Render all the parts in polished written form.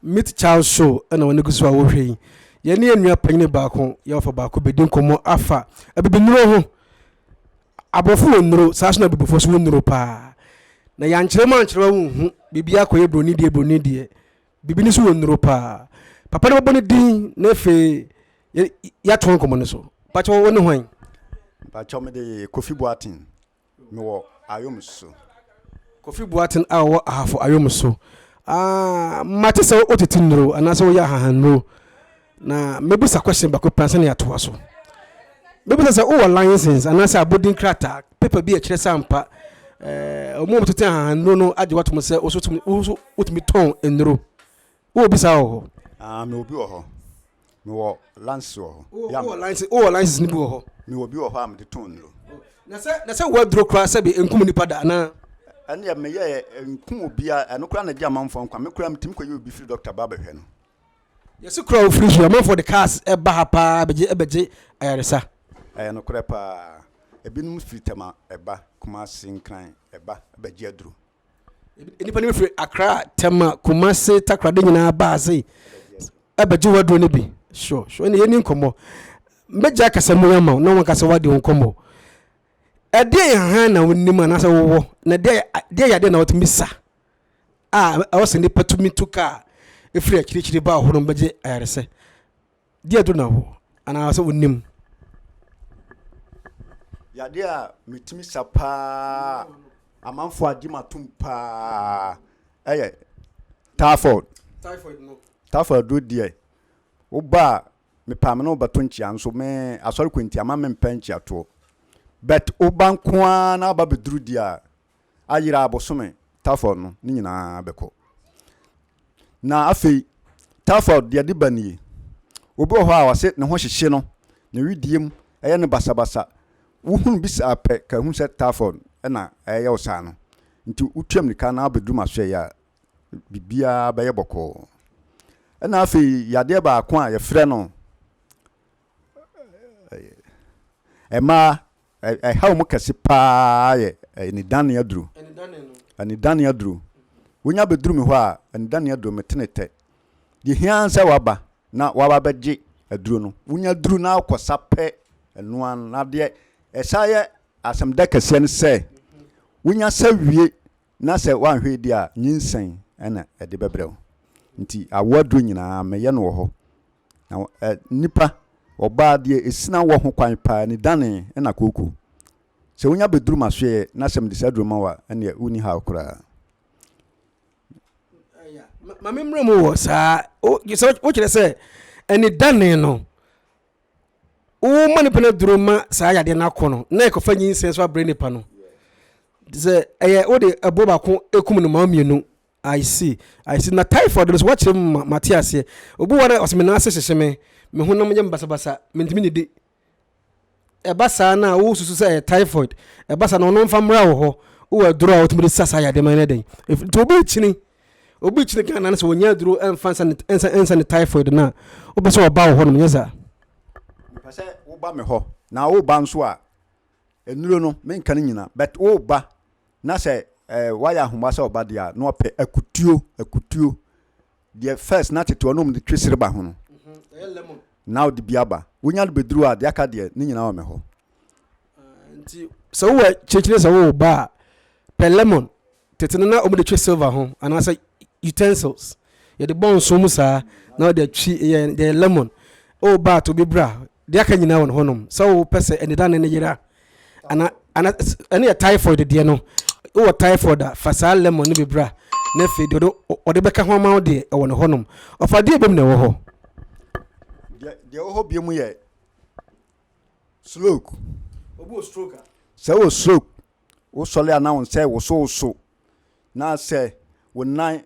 meet Charles show and when go so awhwe ye ne enua panyine baako ye ofa baako bedin komo afa abibinuro ho abofo wonuro saso na bibofo so wonuro pa na ya nkyerema hu bibia koye broni die bibini so wonuro pa papa ne bobone din na fe ya ton komo ne so pacho woni hwan pacho me de Kofi Boatin me wo Ayomso Kofi Boatin awo Ahafo Ayomso mate se otiti nuro anase wo ya hahanro na mebusa question bako panse ne ato so mebusa se o license anase abodin krata paper bi a kire sampa omo mototi hahanro no age wato se oso otumi ton enro wo bisa ho me obi wo ho me wo lance wo ho ya o license ni bi wo ho me obi wo ho am de ton enro na se wo dro kra se bi enkum ni pada na and ya me ye nku obi a eno kra na dia manfo nkwa me kra mtim koye obi free doctor baba hwe no yes kra free so man for the cars e ba ha pa beje ayaresa no kra pa ebinum free tema eba kuma sinkran eba beje aduru enipa ni free akra tema kuma se takra de nyina ba ase e beje waduro ne bi sure ene yeni nkomo meja kasa mu yama no kasa wade nkomo ade han na wonnim anasa wo na de ya de na wotumi sa awose ni patumi tuka efiri akirikiri ba hono beje ayarese de adu na wo ana asa wonnim ya de a mitumi sapa amanfo agima tumpa typhoid no typhoid do die wo ba me pam no batonchi anso me asori kwenti ama me mpanchi ato but obankwa na ba bedru dia ayira abosome typhoid no ni nyina beko na afei typhoid dia de banie obi ho a wase ne ho hyehye no ne widiem eye ne basabasa wuhun bisa apɛ ka hu sɛ typhoid na eye osa no nti utwam nika na bedru maso ya bibia ba ye bɔkɔ na afei yade ba ko a ye frɛ no ema how mu kase pa ye ni dan ya duru ani dan ya duru wonya beduru me ho a ani dan ya duru metenete de hiansa waba na waba beje aduru no wonya duru na akosapɛ enu an na de esaye asem da kase ne se wonya sawie na se wanhwe di a nyinsen na ede bebrew nti awadu nyina meye no ho na nipa oba de esina wo ho kwan pa ni dane na koko se wonya beduru maswe na sem de sadru ma wa ene uni ha okura ma memre mo wo sa o kire se eni dane no o mani pena duru ma sa ya de na kono na e ko fa nyin senso abre nipa no ze o de aboba ko ekum no ma mienu I see na typhoid is watch Matthias here obu wona osmena asese me honam yem basabasa mentimi ne de e basa na wo susu say typhoid e basa na ono mfamra wo ho wo aduro a otumi sasa ya de man den if to obi chini kan na so wonya aduro enfa ne typhoid na wo be so oba wo ho no yesa pase wo ba me ho na wo ba nso a enuro no me nkan nyina but wo ba na say waya ahomasa obadia no pe akutuo the first na teto no de twesere ba ho no lemon now the biaba wonya de bedru a de aka de ni nyina wa me ho nti so wo chechire so wo ba pe lemon tete na o de twe silver ho anasa utensils ye de bon so musa na de twi the lemon o ba to be bra de aka nyina won honom so wo pese eni dan ne yira ana ene typhoid de no o typhoid fasa lemon ni bibra na fe de beka ho ma de e won honom ofade ebem na wo ho de wo ho biemu ye stroke obo stroke se wo stroke wo sole announce say wo so na say wo nan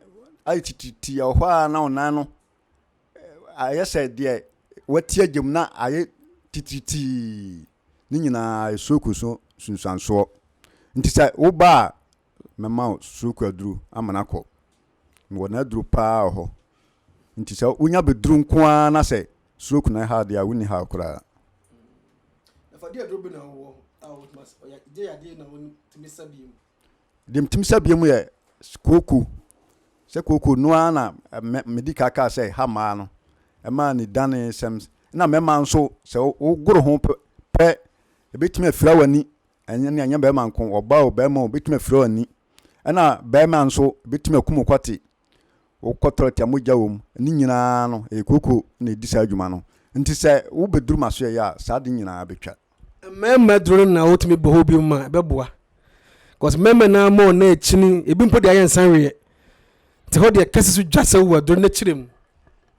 ititi ya ho a na onan no aye say de wati agem na aye tititi ni nyina stroke so sunsanso nti say wo ba mema stroke aduru amanako wo na aduru pa ho nti say wonya beduru nko na say stroke na ha dia woni ha kura fa dia aduru na wo mas ya je ya de na won timisa biemu dem timisa biemu ye koku se koko no na medical ka say ha ma no e ma ni dane sem na me ma nso se wo goro ho pe e betime afira wani anya ne anya be ma nko oba o be ma o betime afira wani na be ma nso betime akumu kwate wo kotroti amogya wom ni nyina no e koko na edisa adwuma no nti se wo beduru maso ya sa de nyina betwa mema duru na wotumi bo bi ma beboa cause mema na mo na echini ebi mpo de ayen sanwe te ho de kase su dwase wo duru na chirem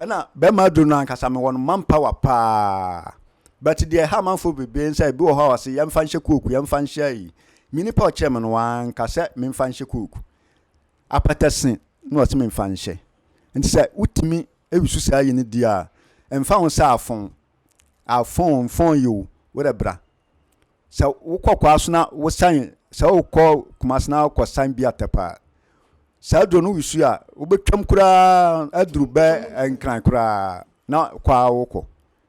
na be ma duru na nkasa me won manpower pa but de ha manfo bebe nsa bi wo ha wase yemfa nhye koku yemfa nhye yi mini pa ocheme no wan kase memfa nhye koku apatasin no wase memfa nhye nti se utimi ewisu sa yi ne dia emfa ho sa afon yo wo de bra se wo kokwa so na wo san se wo ko kumasna ko san bi atepa sa do no wisu a wo betwam kura aduru be enkran kura na kwa wo ko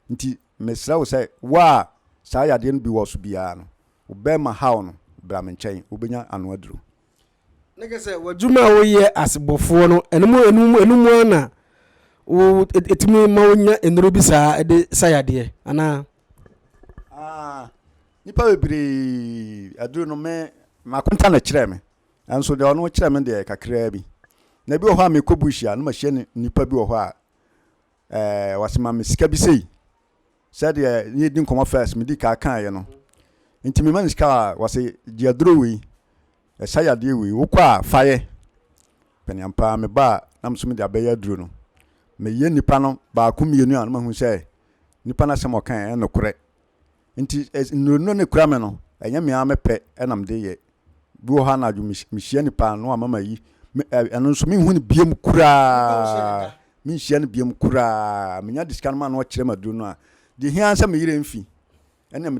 nti mesra wo say wa sa yade no bi wo so bia no wo be ma hawo no bra me nchen wo benya anu aduru nege se wadwuma wo ye asebofo no enum na wo etimi ma wonya enuro bi sa de sayade ana nipa bebre aduru no me makonta na kire me anso de ono kire me de kakra bi na bi wo ha me kobuhia no ma hye nipa bi wo ho a wasema me sika bi sei said ye din komo first me di ka kan ye no nti me man sika wase di aduru wi sayade wi wo kwa faye peniampa me ba na mso me de abeya aduru no me ye nipa no ba ku mienu an ma hu se nipa na se mo kan e no kore nti no ne kura me no enya me amepe enam de ye bi wo ha na adwu me hia nipa no amama yi eno nso me hu ne biem kura me hia ne biem kura me nya diskan ma no kire madu no a de hia nsa me yire mfi ena me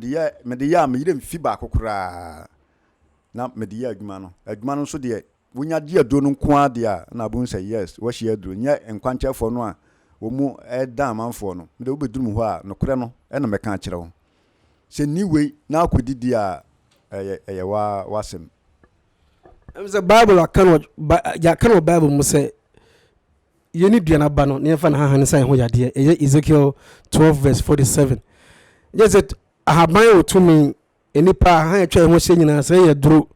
de ya me yire mfi ba kokura na me de ya adwuma no so de wonya de ado no nko ade a na bu nsa yes wo hia ado nya enkwanchefo no a wo mu eda amanfo no me de wo beduru mu ho a no kure no ena me kan kire wo se ni we na akodidi a eye wasem the bible akan bible mu say yeni duana ba no ne fa na han sai ho yade Ezekiel 12:47 yes it ahaban otumi enipa han etwa ho hye nyina sai ye duro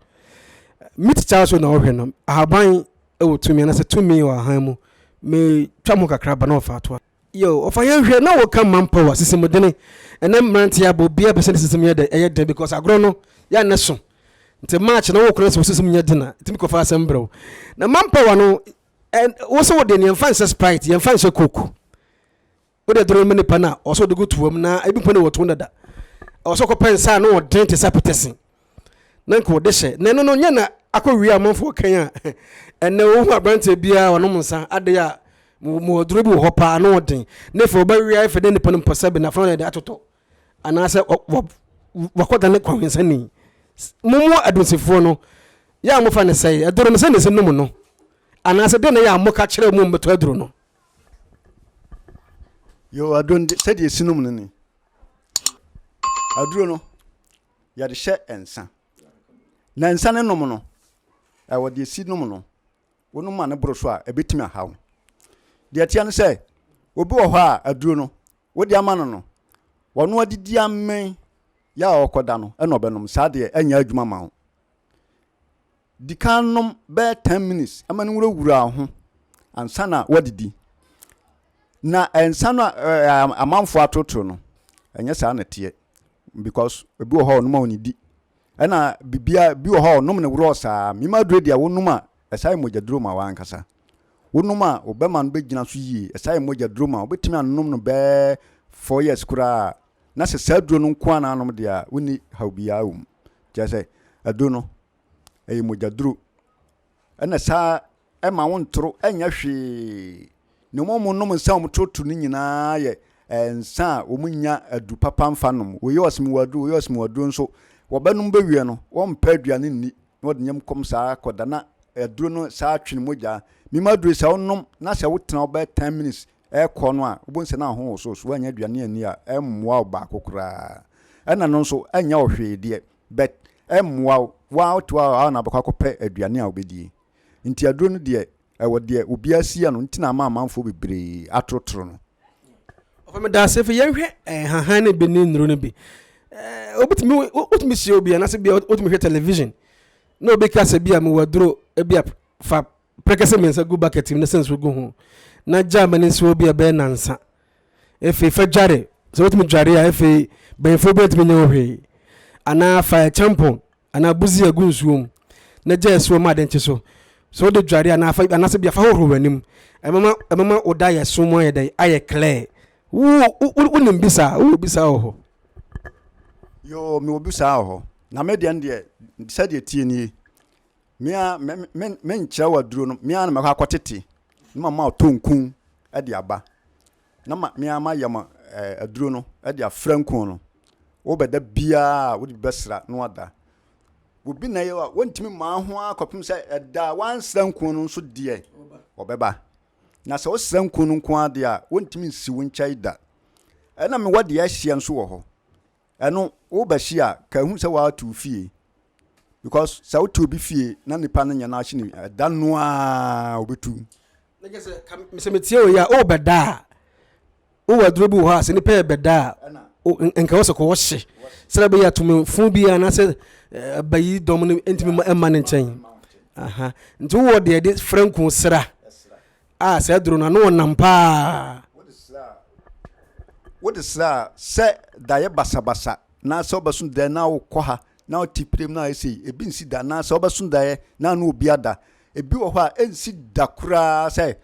mit chaso na ohwe no ahaban otumi na se tumi wa han mu me twam kakra ba na ofa to yo ofa ye hwe na wo kan manpo wa sisimodene ena mranti ya bo bia person sisim ye de because agro no ya ne so nti match na wo kro so sisim ye de na timi ko fa asembro na manpo wa no and also wo de ne fancy sprite ye fancy coke wo de dro mani pa na also de go tuwam na ebi po ne wo to ndada also ko pensa na wo den te sapetesen na ko de hye na no nya na akọwi amanfo kan a enne wo abrante bia wono nsa ade ya mo duro bi ho pa na odin na fo ba wi afa de nipa no mpasa na fa de atoto ana se wakoda ne kwansa ni mumu adonsifo no ya mo fa ne sai adoro se ne se no mu no ana se de na ya mo ka kire mu mbeto adoro no yo adon se de sinum no ni adoro no ya de hye ensa na ensa ne nom no wo de sinum no wonu ma ne broso a ebetimi ahaw de atia ne se obi wo ho a aduro no wo de ama no wono adidi amen ya okoda no e no benom sa de anya adwuma ma ho dikanom be 10 minutes amane wura ho ansa na wadidi na ensa no amanfo atoto no enya sa na tie because obi wo ho no ma onidi ena bibia bi wo ho no ne wura osa mima duro dia wonuma esai mojaduro ma wankasa wonuma obema no begina so yie esai mojaduro ma obetimi anom no be 4 years kura na se saduro no nko ana anom dia woni hawbia wum jese ado no eyi mojaduro ena sa ema wontoro enya hwe ne momo nom nsa omtoto ni nyina ye ensa omunya adu papa mfa nom wo yosmi wadu nso wobanum bewie no wompa aduane ni no de nyam kom saa koda na aduro no saa twene moja mima duro saa onom na se wotena oba 10 minutes ko no a obonse na ho so wanya aduane ani a emmoa oba kokora ena no nso anya ohwede but emmoa wa to a na bakwa kopɛ aduane a obedie nti aduro no de wo de obi asia no ntina ma amanfo bebre atrotro no of me da se fe yenhwe hahan ne beni nro ne bi obutimi si obi na se bi obutimi hwe television no be ka se bi am waduro ebi fa prekese mensa go bucket ne sense go ho na jamani si obi be nansa efe fa jare so obutimi jare ya efe be fo betimi nye ohwe ana fa champion ana buzi agunsuom na jesu ma denche so de jare ana fa ana se bi fa ho wanim emama oda ya somo ye dai aye clear wo nimbisa wo bisa ho yo me obisa ho na me de ande said ye tie ni me nkyira waduro no me an makwa kwatete na ma tonkun e de aba na me ama yama aduro no e de afrankun no wo beda bia wo de besra no ada wo bi na ye wa wontimi ma ho akopim se eda wansrankun no so de obeba na se wo srankun no nko ade a wontimi nsi wo nkyai da na me wade ya hia nso wo ho eno wo ba hia ka hu se wa tu fie because sa wo tu bi fie na nipa no nya na ahye ni da no a obetu na je se me metie o ya o beda o waduro bi ho ase nipa beda o enka wo se ko wo hye sera be ya tumi fu bi na se bayi dom no entimi emma ne nchen aha nti wo de frankun sera se duro na no nampa what is that se daye basabasa na se obasun de na wo koha na otiprem na ese ebi nsi da na se obasun daye na no obi ada ebi wo ho a ensi da kura se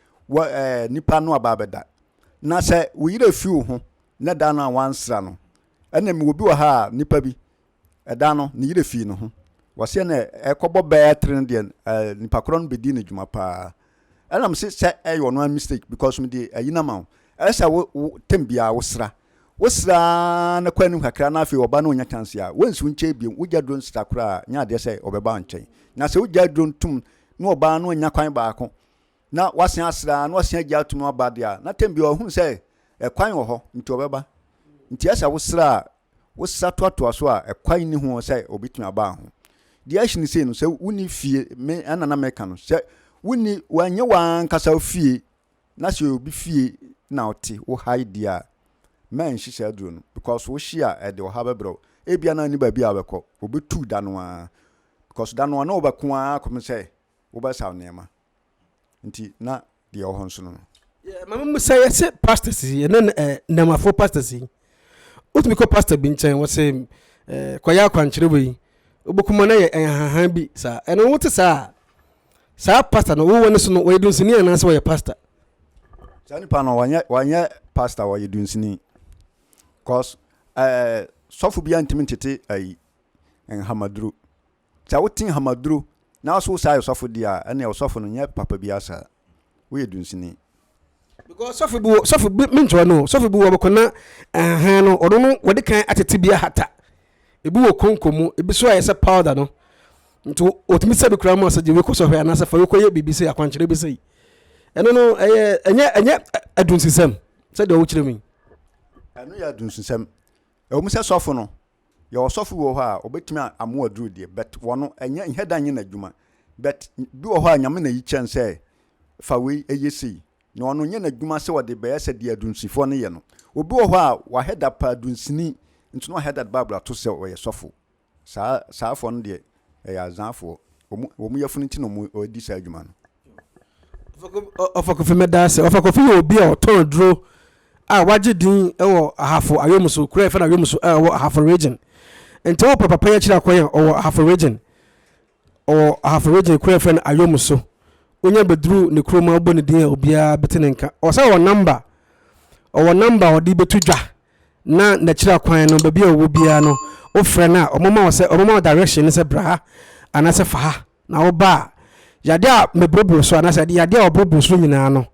nipa no ababeda na se wo yire fi wo ho na da na wansra no ena mi obi wo ha nipa bi eda no ni yire fi no ho wose na ekobo betre de nipa kro no bedi na djuma pa ena me se ayo no mistake because me de ayina ma esa wo tembia wosra na kwanu kakra na afi oba no nya chance a wonsu nche bi wogya drone stakra nya de se obeba nchen na se wogya drone tum na oba no nya kwan baako na wasen asra na wasen agya tum oba de a na tembia ohun se kwan wo ho nti obeba nti esa wosa toatoa so a kwan ni ho se obitumi aba ho de ahini se no se woni fie me anana meka no se woni wanye wan kasa fie na se obi fie na oti wo hide a man shisha drone because wo shia e de wo have bro e bia na ni ba bia abekọ obetu da no a because da no na obeko a kom say wo ba saw nema nti na de wo honso no mama say say pastors ye na nama for pastors utumi ko pastor bi nchen wo say kwaya kwankyere boyi obekuma na ye hahan bi sa eno wo te sa pastor no wo woni so no wo edun sini na say wo ye pastor Jani pano wanye pastor wa yedunsini cause sofu bia ntimi tete en hamadru cha wotin hamadru na so sai sofu dia ene sofu no nye papa bia sa wo yedunsini because sofu minjo no sofu bu wo kona no odo no wode kan atete bia hata ebi wo konkomu ebi so ayese powder no nto otimi sabe kra mo asaje we ko sofu ana sa fa we ko ye bibisi akwankyere bi sei eno no enye adunsisem se de wo kire mi eno ya adunsisem mu se sofo no ye wo sofo wo ho a obetimi amo aduru de but wono enye nheda nye na adwuma but bi wo ho a nyame na yi chense fa we eyesi no ono nye na adwuma se wo de be yese de adunsifo no ye no obi wo ho a wa heda pa adunsini ntu no heda bible to se wo ye sofo sa afo no de ya azanfo wo mu yefunu ti no mu odi sa adwuma no ofako femedase ofako fi obi o ton dro waje din ewo Ahafo Ayomso kura fe na Ayomso ewo Ahafo region ento wo papa ya kira koyen o Ahafo region kura fe na Ayomso onya bedru ne kroma obo ne din obia betenenka o sa wo number odi betudwa na kira kwan no babi owo bia no o frɛ na omoma direction se bra anase fa na wo ba yade a mebrobro so anase yade a obrobro so nyina no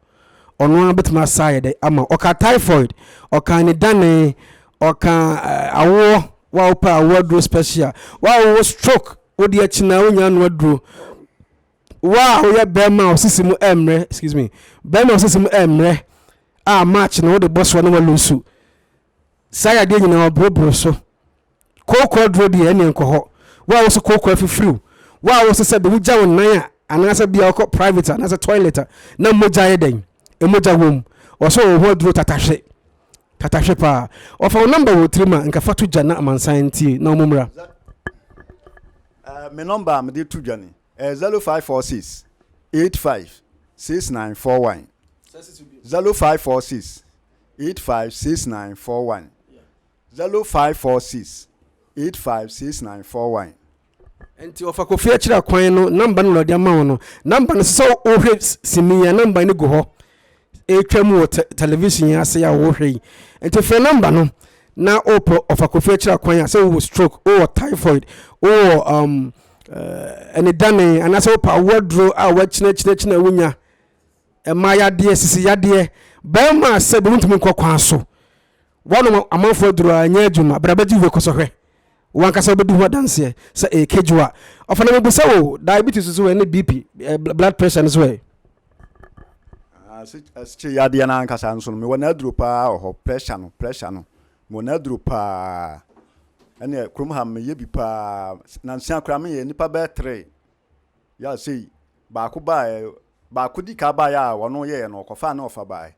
ono na betuma saye de ama oka typhoid oka ni dane oka awo wa opa awo dro special wa wo stroke odi achina onya no adro wa wo ye bema osisimu emre excuse me bema osisimu emre match no de boss no walusu saye de nyina obrobro so koko dro de ene nko ho wa wo so koko afifriu wa wo so se be wugya won nan anasa bia ko private anasa toilet na moja yeden emoja wom oso ho duro tatahwe pa ofa number wo trima nka fatu jana amansan ti na omumra me number me dey tu jani 0546 85 6941 0546 85 6941 0546 85 6941 enti ofa ko fie kira kwan no number no lodi ama no number no so ohwe simiya number ni go ho etwam wo television ya se ya wo hwe enti fe number no na opo ofa ko fie kira kwan ya se wo stroke or typhoid or any dane anasa opa wodro a wa china wunya ma yade sisi yade ba ma se bo ntumi nkokwan so wono amanfo dro anya adwuma brabaji we kosohwe wankasa obedu ho danse se ekejua ofana mebusa wo diabetes so we ne bp blood pressure so we asche yade na ankasa nso me wona aduro pa ho pressure no mo na aduro pa ene krum ha me yebi pa na nsia kra me ye nipa be 3 ya sei ba ku di ka ba ya wono ye no kofa na ofa ba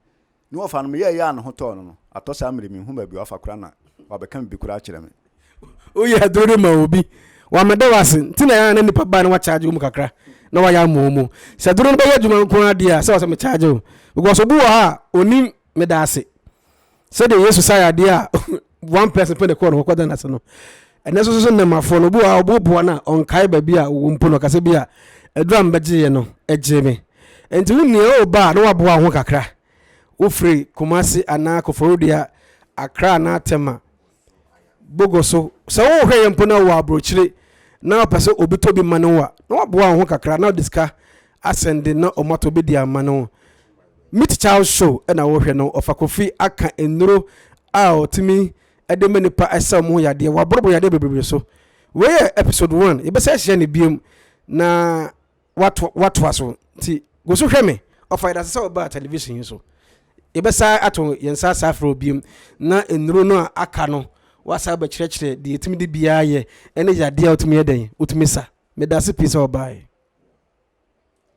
ni ofa no me ye ya no hoto no atosa amre mi hu ba bi ofa kra na obekam bi kura kire me oye adore ma obi wa mede wase ntina ya na nipa ba na wa charge mu kakra na wa ya momo se duro no ba ya djuma nko ade a se wase me charge o because obu ha oni me da ase se de yesu sa ya de a one person put the corner ko da na se no ene so na mafo no obu ha obu na on kai ba bi a wo mpo no kase bi a edura mbeje ye no eje me enti wuni o ba na wa bo ho kakra wo free Kumasi ana Koforudia Accra na tema bogoso so wo hwe mpo na wo abrochire na pese obi to bi manowa na wa bo ho kakra na diska asende na omato bi dia mano meet child show na wo hwe no ofakofi aka enuro a otimi edeme nipa esam yade wa borbo yade bebrebe so we episode 1 yebesa hye ne biem na what so ti go so hwe me ofaida se oba television so yebesa ato yensa safro biem na enuro no aka no wasa ba kyerɛkyerɛ de etimi de bia ye ene yade a otimi yeden otimi sa medase pisa obae